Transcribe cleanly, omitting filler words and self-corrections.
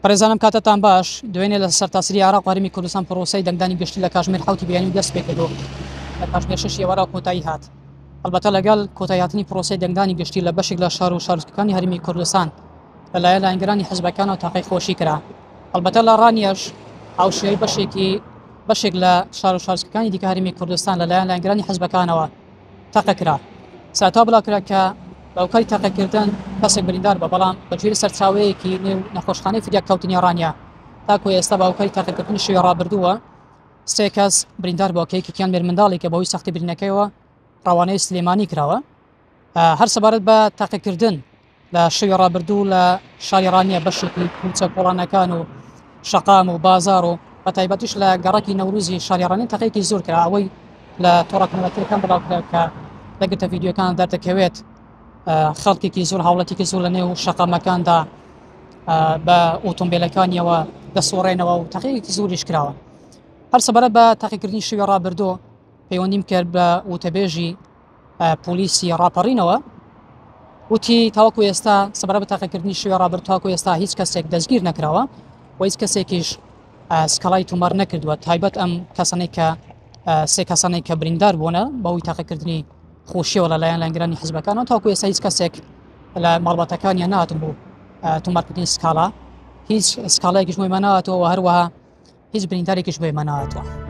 پەرێزانم کاتتان باش دوێنێ لە سەرتاسری عراق و هەرێمی کوردستان پرۆسەی دەنگدانی گشتی لە کاتژمێر 7 بەیانی دەست پێ کردو لە کاتژمێر 6 ئێوارە کۆتایی هات. ئەلبەتە لەگەڵ کۆتایی هاتنی پرۆسەی دەنگدانی گشتی لە بەشێک لە شار و شارۆچکەکانی هەرێمی کوردستان لەلایەن لایەنگەرانی حیزبەکانەوە تاقی خۆشی کرا. ئەلبەتە لە ڕانیەش هاوشێوەی بەشێک لە شار و شارۆچکەکانی دیکە هەرێمی کوردستان لەلایەن لایەنگەرانی حیزبەکانەوە تاقە کرا. ساتا بڵاوکرا کە باوکاری تاقیکردن کەسێک بریندار بە بەڵام بەگوێرە سەرچاوەیەکی نێو نەخۆشخانەی فریاک کەوتنی ڕانیا تاکو ئێستا باوکاری تاقیکردنی شێوە ڕابردووە سێ کەس بریندار بۆکەیەکیان مێر منداڵێک کە بەهۆی سەختی برینەکەیەوە ڕەوانەی سلێمانی کراوە. هەر سەبارەت بە تاقیکردن لە شێوی ڕابردوو لە شاری ڕانیە بەشێکی کوچە کۆڵانەکان و شەقام و بازار و بە تایبەتیش لە گەڕەکی نەوروزی شاری ڕانیە تاقیەکی زۆر کرا. ئەوەی لە تۆڕەکەەکان بڵاوکرا کە لەگرتە ڤیددیۆکان دەردەکەوێت خەڵکێکی زۆر هاوڵەتێکی زۆر لە نێو شەقامەکاندا بە ئۆتۆمبیلەکانیەوە دەسۆڕێنەوە و تاقیەکی زۆریش کراوە. هەر سەبارەت بە تاقیکردنی شێوی ڕابردوو پەیوەندیم کرد بە وتەبێژی پۆلیسی ڕاپەڕینەوە وتی تاوەکو ئێستا سەبارەت بە تاقیکردنی شێوی ڕابردوو تاوەکو ئێستا هیچ کەسێک دەستگیر نەکراوە و هیچ کەسێکیش سکەڵای تومار نەکردووە تایبەت ئەم کەسانەی کە سێ کەسانەی کە بریندار بوونە بەهۆی تاقیکردنی خۆشیەوە لەلایەن لایەنگەرانی حیزبەکانەوە تاوەکو ئێستا هیچ کەسێک لە ماڵباتەکانیان نهاتم بوو تومارکردنی سکاڵا هیچ سکاڵایەکیش بۆی مەناهاتەوە و هەروەها هیچ بریندارێکیش بۆی مەناهاتەوە.